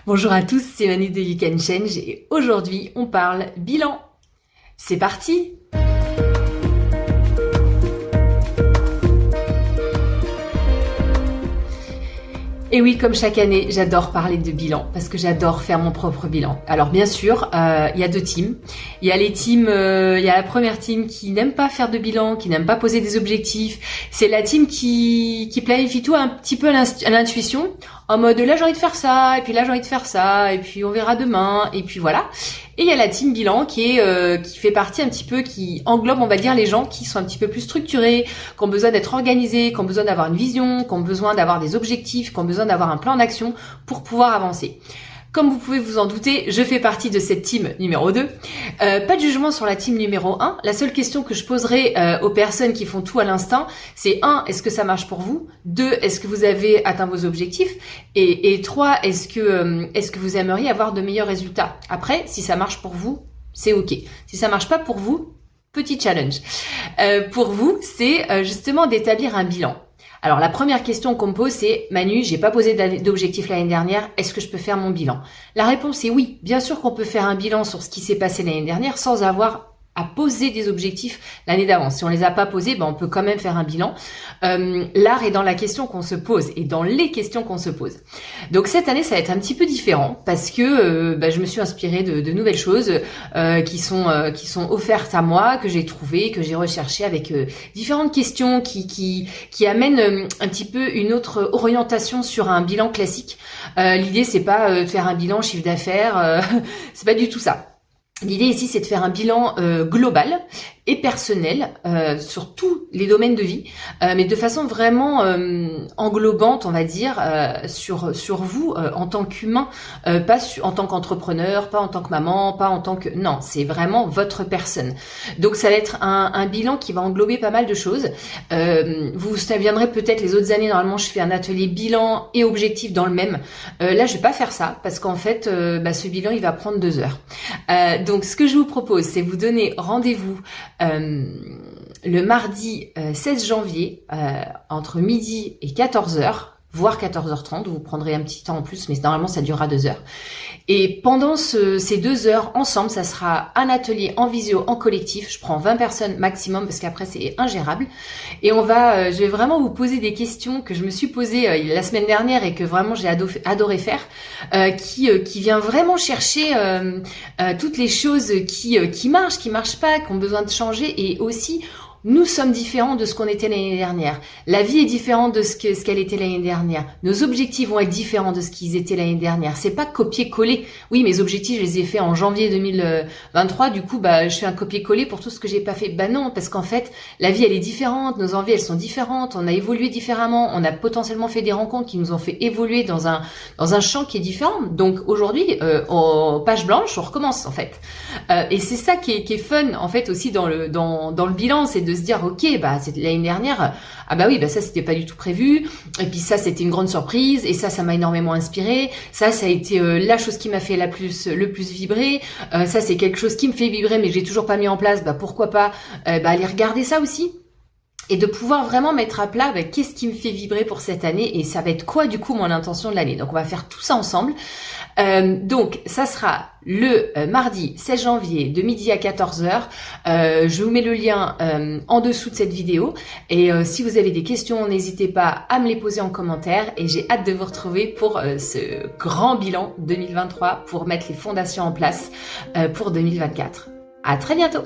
Bonjour à tous, c'est Manu de You Can Change et aujourd'hui on parle bilan. C'est parti! Et oui, comme chaque année, j'adore parler de bilan parce que j'adore faire mon propre bilan. Alors bien sûr, il y a deux teams. Il y a les teams, il y a la première team qui n'aime pas faire de bilan, qui n'aime pas poser des objectifs. C'est la team qui planifie tout un petit peu à l'intuition, en mode là j'ai envie de faire ça, et puis là j'ai envie de faire ça, et puis on verra demain, et puis voilà. Et il y a la team bilan qui fait partie un petit peu, qui englobe, on va dire, les gens qui sont un petit peu plus structurés, qui ont besoin d'être organisés, qui ont besoin d'avoir une vision, qui ont besoin d'avoir des objectifs, qui ont besoin d'avoir un plan d'action pour pouvoir avancer. Comme vous pouvez vous en douter, je fais partie de cette team numéro 2. Pas de jugement sur la team numéro 1. La seule question que je poserai aux personnes qui font tout à l'instinct, c'est 1, est-ce que ça marche pour vous? 2, est-ce que vous avez atteint vos objectifs? Et 3, est-ce que vous aimeriez avoir de meilleurs résultats? Après, si ça marche pour vous, c'est ok. Si ça marche pas pour vous, petit challenge. Pour vous, c'est justement d'établir un bilan. Alors la première question qu'on me pose, c'est Manu, j'ai pas posé d'objectif l'année dernière, est-ce que je peux faire mon bilan? La réponse est oui, bien sûr qu'on peut faire un bilan sur ce qui s'est passé l'année dernière sans avoir à poser des objectifs l'année d'avant. Si on les a pas posés, on peut quand même faire un bilan. L'art est dans la question qu'on se pose et dans les questions qu'on se pose. Donc cette année, ça va être un petit peu différent parce que je me suis inspirée de nouvelles choses qui sont offertes à moi, que j'ai trouvées, que j'ai recherchées avec différentes questions qui amènent un petit peu une autre orientation sur un bilan classique. L'idée, c'est pas de faire un bilan chiffre d'affaires, c'est pas du tout ça. L'idée ici, c'est de faire un bilan global et personnel sur tous les domaines de vie, mais de façon vraiment englobante, on va dire, sur vous en tant qu'humain, pas en tant qu'entrepreneur, pas en tant que maman, pas en tant que... Non, c'est vraiment votre personne. Donc ça va être un bilan qui va englober pas mal de choses. Vous vous souviendrez peut-être les autres années, normalement, je fais un atelier bilan et objectif dans le même. Là, je vais pas faire ça parce qu'en fait, ce bilan, il va prendre 2 heures. Donc, ce que je vous propose, c'est vous donner rendez-vous le mardi 16 janvier entre midi et 14h, voire 14h30, vous prendrez un petit temps en plus, mais normalement ça durera 2 heures. Et pendant ces 2 heures ensemble, ça sera un atelier en visio, en collectif. Je prends 20 personnes maximum parce qu'après c'est ingérable. Et je vais vraiment vous poser des questions que je me suis posées la semaine dernière et que vraiment j'ai adoré faire, qui vient vraiment chercher toutes les choses qui marchent pas, qui ont besoin de changer, et aussi nous sommes différents de ce qu'on était l'année dernière. La vie est différente de ce qu'elle était l'année dernière. Nos objectifs vont être différents de ce qu'ils étaient l'année dernière. C'est pas copier-coller. Oui, mes objectifs, je les ai faits en janvier 2023. Du coup, je fais un copier-coller pour tout ce que j'ai pas fait. Non, parce qu'en fait, la vie, elle est différente. Nos envies, elles sont différentes. On a évolué différemment. On a potentiellement fait des rencontres qui nous ont fait évoluer dans un champ qui est différent. Donc, aujourd'hui, page blanche, on recommence, en fait. Et c'est ça qui est fun, en fait, aussi dans le bilan, c'est de se dire ok, c'est l'année dernière, ça c'était pas du tout prévu, et puis ça c'était une grande surprise, et ça m'a énormément inspiré, ça a été la chose qui m'a fait le plus vibrer, ça c'est quelque chose qui me fait vibrer mais que j'ai toujours pas mis en place, pourquoi pas aller regarder ça aussi, et de pouvoir vraiment mettre à plat qu'est-ce qui me fait vibrer pour cette année, et ça va être quoi du coup mon intention de l'année. Donc on va faire tout ça ensemble. Donc ça sera le mardi 16 janvier de midi à 14h. Je vous mets le lien en dessous de cette vidéo, et si vous avez des questions, n'hésitez pas à me les poser en commentaire, et j'ai hâte de vous retrouver pour ce grand bilan 2023 pour mettre les fondations en place pour 2024. À très bientôt.